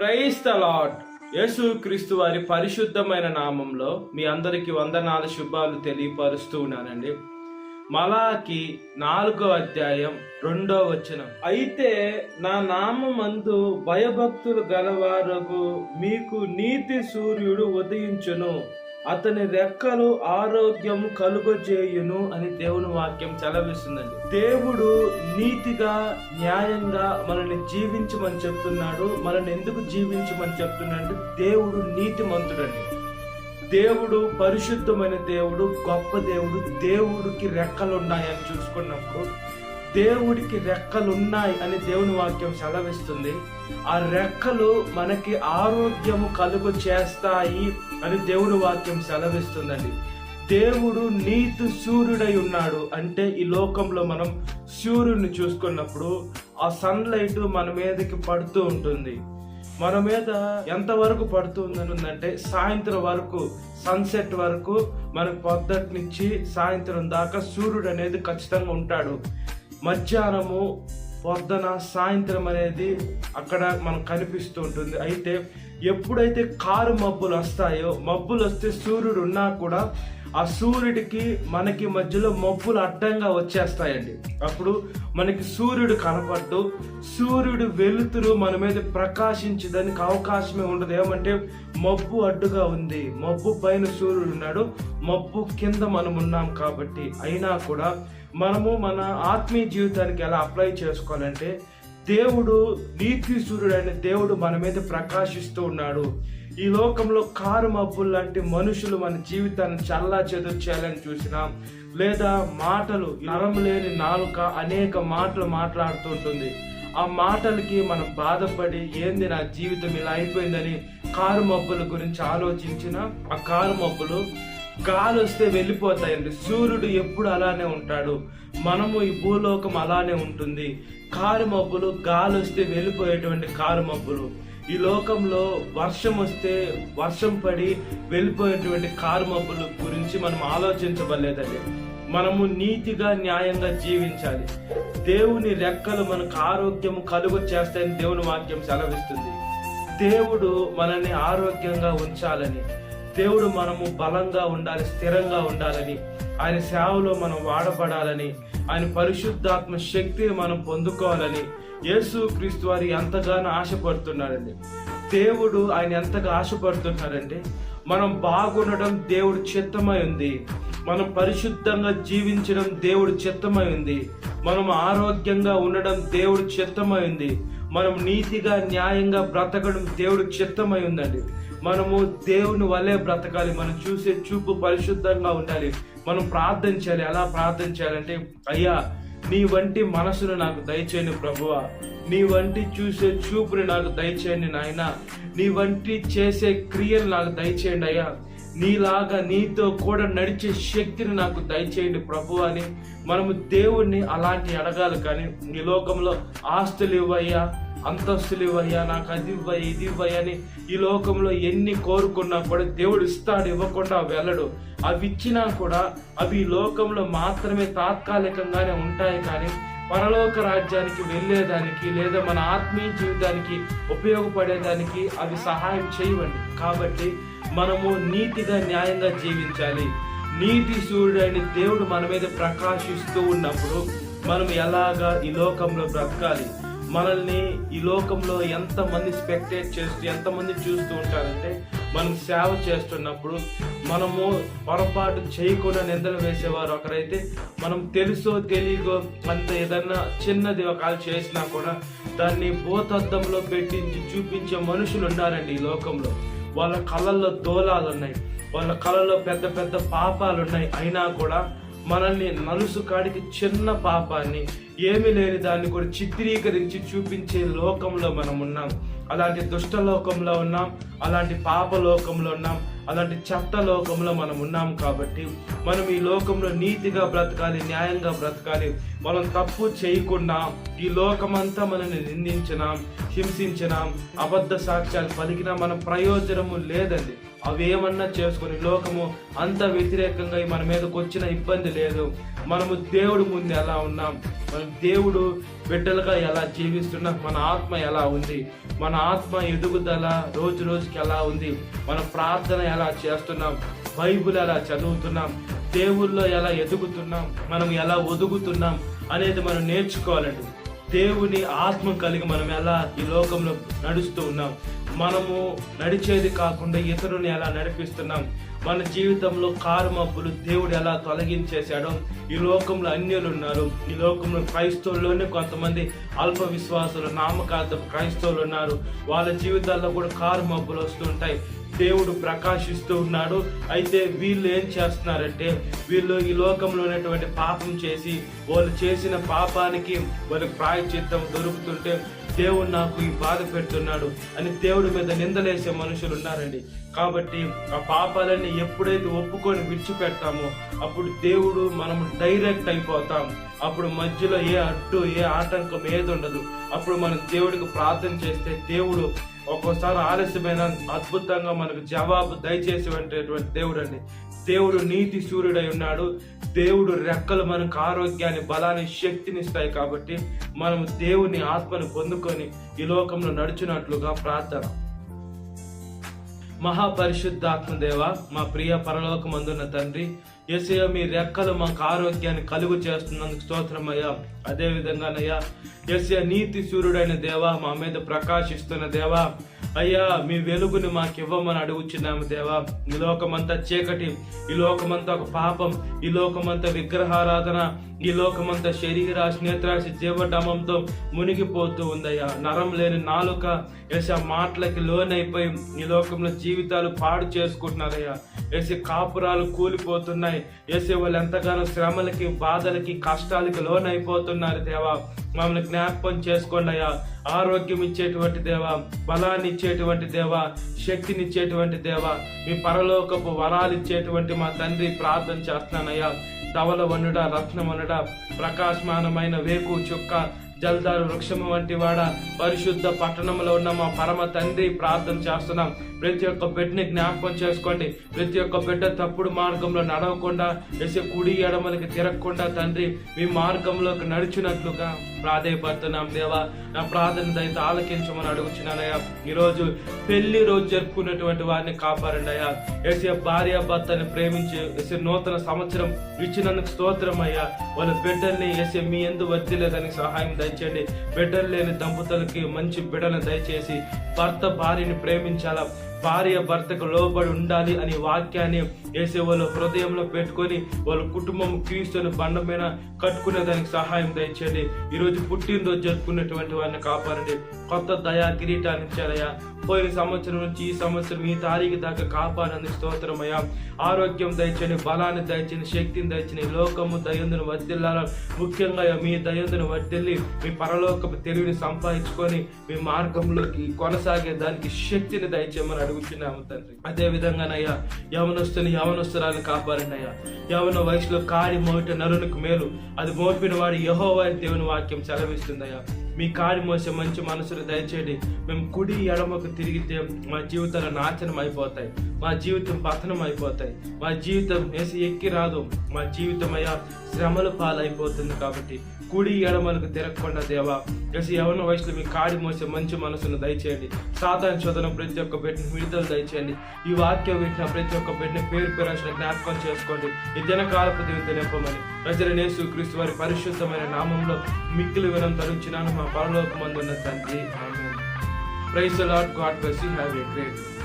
Praise the lord. యేసు క్రీస్తు వారి పరిశుద్ధమైన నామంలో మీ అందరికీ వందనాలు శుభాలు తెలియపరుస్తూ ఉన్నానండి. మలాకి 4వ అధ్యాయం 2వ వచనం. అయితే నా నామమందు భయభక్తులు గలవారగు మీకు నీతి సూర్యుడు ఉదయించును, అతని రెక్కలు ఆరోగ్యం కలుగజేయును అని దేవుని వాక్యం సెలవిస్తుందండి. దేవుడు నీతిగా న్యాయంగా మనల్ని జీవించమని చెప్తున్నాడు. మనల్ని ఎందుకు జీవించమని చెప్తున్నాడు? దేవుడు నీతిమంతుడండి. దేవుడు పరిశుద్ధమైన దేవుడు, గొప్ప దేవుడు. దేవుడికి రెక్కలు ఉన్నాయని చూసుకున్నప్పుడు దేవుడికి రెక్కలు ఉన్నాయి అని దేవుని వాక్యం సెలవిస్తుంది. ఆ రెక్కలు మనకి ఆరోగ్యము కలుగు చేస్తాయి అని దేవుని వాక్యం సెలవిస్తుందండి. దేవుడు నీతి సూర్యుడై ఉన్నాడు అంటే ఈ లోకంలో మనం సూర్యుడిని చూసుకున్నప్పుడు ఆ సన్లైట్ మన మీదకి పడుతూ ఉంటుంది. మన మీద ఎంతవరకు పడుతుందంటే సాయంత్రం వరకు, సన్సెట్ వరకు మనకు పొద్దుటి నుంచి సాయంత్రం దాకా సూర్యుడు అనేది ఖచ్చితంగా ఉంటాడు. మధ్యాహ్నము, పొద్దున, సాయంత్రం అనేది అక్కడ మనకు కనిపిస్తూ ఉంటుంది. అయితే ఎప్పుడైతే కారు మబ్బులు వస్తాయో, మబ్బులు వస్తే సూర్యుడు ఉన్నా కూడా ఆ సూర్యుడికి మనకి మధ్యలో మబ్బులు అడ్డంగా వచ్చేస్తాయండి. అప్పుడు మనకి సూర్యుడు కనపడ్డు, సూర్యుడు వెలుతురు మన మీద ప్రకాశించడానికి అవకాశమే ఉండదు. ఏమంటే మబ్బు అడ్డుగా ఉంది, మబ్బు పైన సూర్యుడు ఉన్నాడు, మబ్బు కింద మనం ఉన్నాం కాబట్టి. అయినా కూడా మనము మన ఆత్మీయ జీవితానికి ఎలా అప్లై చేసుకోవాలంటే, దేవుడు నీతి సూర్యుడు అనే దేవుడు మన మీద ప్రకాశిస్తూ ఉన్నాడు. ఈ లోకంలో కారు మబ్బులు లాంటి మనుషులు మన జీవితాన్ని చల్లా చెదురు చేయాలని చూసినాం, లేదా మాటలు, నరం లేని నాలుక అనేక మాటలు మాట్లాడుతూ ఉంటుంది. ఆ మాటలకి మనం బాధపడి ఏంది నా జీవితం ఇలా అయిపోయిందని కారు మబ్బుల గురించి ఆలోచించిన ఆ కారు మబ్బులు గాలి వస్తే వెళ్ళిపోతాయండి. సూర్యుడు ఎప్పుడు అలానే ఉంటాడు, మనము ఈ భూలోకం అలానే ఉంటుంది. కారు మబ్బులు గాలి వస్తే వెళ్ళిపోయేటువంటి కారు మబ్బులు. ఈ లోకంలో వర్షం వస్తే వర్షం పడి వెళ్ళిపోయేటువంటి కారు మబ్బుల గురించి మనం ఆలోచించబడలేదండి. మనము నీతిగా న్యాయంగా జీవించాలి. దేవుని రెక్కలు మనకు ఆరోగ్యం కలుగు చేస్తాయని దేవుని వాక్యం సెలవిస్తుంది. దేవుడు మనల్ని ఆరోగ్యంగా ఉంచాలని, దేవుడు మనము బలంగా ఉండాలి, స్థిరంగా ఉండాలని, ఆయన సేవలో మనం వాడబడాలని, ఆయన పరిశుద్ధాత్మ శక్తిని మనం పొందుకోవాలని యేసు క్రీస్తు వారు ఎంతగానో ఆశపడుతున్నారండి. దేవుడు ఆయన ఎంతగా ఆశపడుతున్నారంటే, మనం బాగుండడం దేవుడు చిత్తమై ఉంది, మనం పరిశుద్ధంగా జీవించడం దేవుడు చిత్తమై ఉంది, మనం ఆరోగ్యంగా ఉండడం దేవుడు చిత్తమై ఉంది, మనం నీతిగా న్యాయంగా బ్రతకడం దేవుడు చిత్తమై ఉందండి. మనము దేవుని వల్లే బ్రతకాలి, మనం చూసే చూపు పరిశుద్ధంగా ఉండాలి, మనం ప్రార్థన చేయాలి. ఎలా ప్రార్థన చేయాలంటే, అయ్యా నీ వంటి మనసును నాకు దయచేయండి ప్రభువా, నీ వంటి చూసే చూపుని నాకు దయచేయండి నాయన, నీ వంటి చేసే క్రియలు నాకు దయచేయండి అయ్యా, నీలాగా నీతో కూడా నడిచే శక్తిని నాకు దయచేయండి ప్రభు అని మనము దేవుణ్ణి అలాంటి అడగాలి. కానీ ఈ లోకంలో ఆస్తులు ఇవ్వయ్యా, అంతస్తులు ఇవ్వయ్యా, నాకు అది ఇవ్వయ్య, ఇది ఇవ్వయ్యా అని ఈ లోకంలో ఎన్ని కోరుకున్నా కూడా దేవుడు ఇస్తాడు, ఇవ్వకుండా వెళ్ళడు. అవి ఇచ్చినా కూడా అవి ఈ లోకంలో మాత్రమే తాత్కాలికంగానే ఉంటాయి, కానీ పరలోక రాజ్యానికి వెళ్ళేదానికి లేదా మన ఆత్మీయ జీవితానికి ఉపయోగపడేదానికి అవి సహాయం చేయవండి. కాబట్టి మనము నీతిగా న్యాయంగా జీవించాలి. నీతి సూర్యుడైన దేవుడు మన మీద ప్రకాశిస్తూ ఉన్నప్పుడు మనం ఎలాగా ఈ లోకంలో బ్రతకాలి, మనల్ని ఈ లోకంలో ఎంతమంది స్పెక్టేట్ చేస్తూ ఎంతమంది చూస్తూ ఉంటారంటే, మనం సేవ చేస్తున్నప్పుడు మనము పొరపాటు చేయకుండా నిందలు వేసేవారు ఒకరైతే, మనం తెలుసో తెలియకో అంత ఏదన్నా చిన్నది ఒకవేళ చేసినా కూడా దాన్ని భూతద్దంలో పెట్టించి చూపించే మనుషులు ఉన్నారండి ఈ లోకంలో. వాళ్ళ కళ్ళల్లో దోలాలు ఉన్నాయి, వాళ్ళ కళ్ళల్లో పెద్ద పెద్ద పాపాలు ఉన్నాయి. అయినా కూడా మనల్ని నలుసు కాడికి చిన్న పాపాన్ని, ఏమీ లేని దాన్ని కూడా చిత్రీకరించి చూపించే లోకంలో మనం ఉన్నాం. అలాంటి దుష్ట లోకంలో ఉన్నాం, అలాంటి పాప లోకంలో ఉన్నాం, అలాంటి చట్ట లోకంలో మనం ఉన్నాం. కాబట్టి మనం ఈ లోకంలో నీతిగా బ్రతకాలి, న్యాయంగా బ్రతకాలి. మనం తప్పు చేయకుండా ఈ లోకమంతా మనల్ని నిందించినాం, హింసించినాం, అబద్ధ సాక్ష్యాలు పలికినా మన ప్రయోజనము లేదండి. అవేమన్నా చేసుకుని లోకము అంత వ్యతిరేకంగా మన మీదకి వచ్చిన ఇబ్బంది లేదు. మనము దేవుడు ముందు ఎలా ఉన్నాం, మనం దేవుడు బిడ్డలుగా ఎలా జీవిస్తున్నాం, మన ఆత్మ ఎలా ఉంది, మన ఆత్మ ఎదుగుదల రోజు రోజుకి ఎలా ఉంది, మన ప్రార్థన ఎలా చేస్తున్నాం, బైబిల్ ఎలా చదువుతున్నాం, దేవుల్లో ఎలా ఎదుగుతున్నాం, మనం ఎలా ఒదుగుతున్నాం అనేది మనం నేర్చుకోవాలండి. దేవుని ఆత్మ కలిగి మనం ఎలా ఈ లోకంలో నడుస్తూ ఉన్నాం, మనము నడిచేది కాకుండా ఇతరుని ఎలా నడిపిస్తున్నాం, మన జీవితంలో కారు మబ్బులు దేవుడు ఎలా తొలగించేశాడో. ఈ లోకంలో అన్యులు ఉన్నారు, ఈ లోకంలో క్రైస్తవుల్లోనే కొంతమంది అల్ప విశ్వాసులు, నామకార్థ క్రైస్తవులు ఉన్నారు. వాళ్ళ జీవితాల్లో కూడా కారు మబ్బులు వస్తుంటాయి. దేవుడు ప్రకాశిస్తూ ఉన్నాడు. అయితే వీళ్ళు ఏం చేస్తున్నారంటే, వీళ్ళు ఈ లోకంలో ఉన్నటువంటి పాపం చేసి వాళ్ళు చేసిన పాపానికి వాళ్ళకి ప్రాయశ్చిత్తం దొరుకుతుంటే దేవుడు నాకు ఈ బాధ పెడుతున్నాడు అని దేవుడి మీద నిందలేసే మనుషులు ఉన్నారండి. కాబట్టి ఆ పాపాలన్నీ ఎప్పుడైతే ఒప్పుకొని విడిచిపెడతామో అప్పుడు దేవుడు మనం డైరెక్ట్ అయిపోతాం. అప్పుడు మధ్యలో ఏ అడ్డు ఏ ఆటంకం ఏది ఉండదు. అప్పుడు మనం దేవుడికి ప్రార్థన చేస్తే దేవుడు ఒక్కోసారి ఆలస్యమైన అద్భుతంగా మనకు జవాబు దయచేసేటువంటి దేవుడు అండి. దేవుడు నీతి సూర్యుడై ఉన్నాడు. దేవుడు రెక్కలు మనకు ఆరోగ్యాన్ని, బలాన్ని, శక్తిని ఇస్తాయి. కాబట్టి మనం దేవుని ఆత్మను పొందుకొని ఈ లోకంలో నడుచున్నట్లుగా ప్రార్థన. మహాపరిశుద్ధాత్మ దేవ, మా ప్రియ పరలోకమందున్న తండ్రి, యేసయ్య మీ రెక్కలు మాకు ఆరోగ్యాన్ని కలుగు చేస్తున్నందుకు స్తోత్రమయ్యా. అదే విధంగానయ్యా యేసయ్య నీతి సూర్యుడైన దేవా, మా మీద ప్రకాశిస్తున్న దేవా, అయ్యా మీ వెలుగుని మాకు ఇవ్వమని అడుగుచున్నాము దేవా. ఈ లోకమంతా చీకటి, ఈ లోకమంతా ఒక పాపం, ఈ లోకమంతా విగ్రహారాధన, ఈ లోకమంతా శరీరాశ, నేత్రాశ, జీవడమంతో మునిగిపోతూ ఉందయ్యా. నరం లేని నాలుక యేసయ్య మాటలకి లోనైపోయి ఈ లోకంలో జీవితాలు పాడు చేసుకుంటున్నారయ్యా. యేసయ్య కాపురాలు కూలిపోతున్నాయి. యేసయ్య వాళ్ళు ఎంతగానో శ్రమలకి, బాధలకి, కష్టాలకి లోనైపోతున్నారు దేవా. మమ్మల్ని జ్ఞాపకం చేసుకోండి అయ్యా. ఆరోగ్యం ఇచ్చేటువంటి దేవా, బలాన్ని ఇచ్చేటువంటి దేవా, శక్తిని ఇచ్చేటువంటి దేవా, మీ పరలోకపు వరాలు ఇచ్చేటువంటి మా తండ్రి ప్రార్థన చేస్తున్నానయ్యా. ధవల వనుడ, రత్నమనుడ, ప్రకాశమానమైన వేకు చుక్క, జల్దారు వృక్షము వంటి వాడ, పరిశుద్ధ పట్టణంలో ఉన్న మా పరమ తండ్రి ప్రార్థన చేస్తున్నాం. ప్రతి ఒక్క బిడ్డని జ్ఞాపకం చేసుకోండి. ప్రతి ఒక్క బిడ్డ తప్పుడు మార్గంలో నడవకుండా, వేసే కుడి ఎడమలకి తిరగకుండా తండ్రి మీ మార్గంలోకి నడిచినట్లుగా ప్రాధేయపడుతున్నాం దేవా. నా ప్రార్థన దయతో ఆలకించమని అడుగుచున్నానయ్యా. ఈరోజు పెళ్లి రోజు జరుపుకున్నటువంటి వారిని కాపాడండి అయ్యా. వేసే భార్య భర్తని ప్రేమించి వేసే నూతన సంవత్సరం ఇచ్చినందుకు స్తోత్రం అయ్యా. వాళ్ళ బిడ్డల్ని వేసే మీ ఎందు వదిలేదానికి సహాయం దయచేయండి. బిడ్డలు లేని దంపతులకి మంచి బిడ్డలను దయచేసి, భర్త భార్యని ప్రేమించాలా, భార్య భర్తకు లోబడి ఉండాలి అనే వాక్యాన్ని వేసే వాళ్ళ హృదయంలో పెట్టుకొని వాళ్ళ కుటుంబం క్రీస్తుని బండ మీద కట్టుకునే దానికి సహాయం దయచేయండి. ఈరోజు పుట్టినరోజు జరుపుకున్నటువంటి వారిని కాపాడండి. కొత్త దయా కిరీటాన్ని ఇచ్చారయ్యా. పోయిన సంవత్సరం నుంచి ఈ సంవత్సరం ఈ తారీఖు దాకా కాపాడని స్తోత్రమయ్యా. ఆరోగ్యం దయచేయండి, బలాన్ని దయచేయండి, శక్తిని దయచేయండి. లోకము దయందును వర్ధిల్లాల, ముఖ్యంగా మీ దయందును వర్ధిల్లి మీ పరలోకపు తెలివిని సంపాదించుకొని మీ మార్గంలోకి కొనసాగే దానికి శక్తిని దయచేయమని అడుగుతున్నాము తండ్రి. అదే విధంగానయ్యా యవనస్తుని యవనస్తురాలను కాపాడండి అయ్యా. యవన వయసులో కాడి మోట నరునికి మేలు, అది మోపిన వాడు యెహోవా దేవుని వాక్యం సెలవిస్తుందయ్యా. మీ కాడి మోసే మంచి మనసును దయచేయండి. మేము కుడి ఎడమకు తిరిగితే మా జీవితాలు నాశనం అయిపోతాయి, మా జీవితం పతనం అయిపోతాయి, మా జీవితం వేసి ఎక్కి రాదు, మా జీవితం అయ్యా శ్రమల పాలైపోతుంది. కాబట్టి కుడి ఎడమలకు తిరగకుండా దేవా వేసి యవన వయసులో మీ కాడి మోసే మంచి మనసును దయచేయండి. సాతాను శోధన ప్రతి ఒక్క బిడ్డని విడుదల దయచేయండి. ఈ వాక్యం వింటున్న ప్రతి ఒక్క బిడ్డని పేరు పేరు జ్ఞాపకం చేసుకోండి. ఈ దినకాలపు దీవితో నింపమని ప్రజలను యేసుక్రీస్తు వారి పరిశుద్ధమైన నామంలో మిక్కిలి వినం తరుచున్నాను మా పరలోకమందున్న తండ్రి. ఆమేన్. Praise the Lord. God bless you. Have a great day.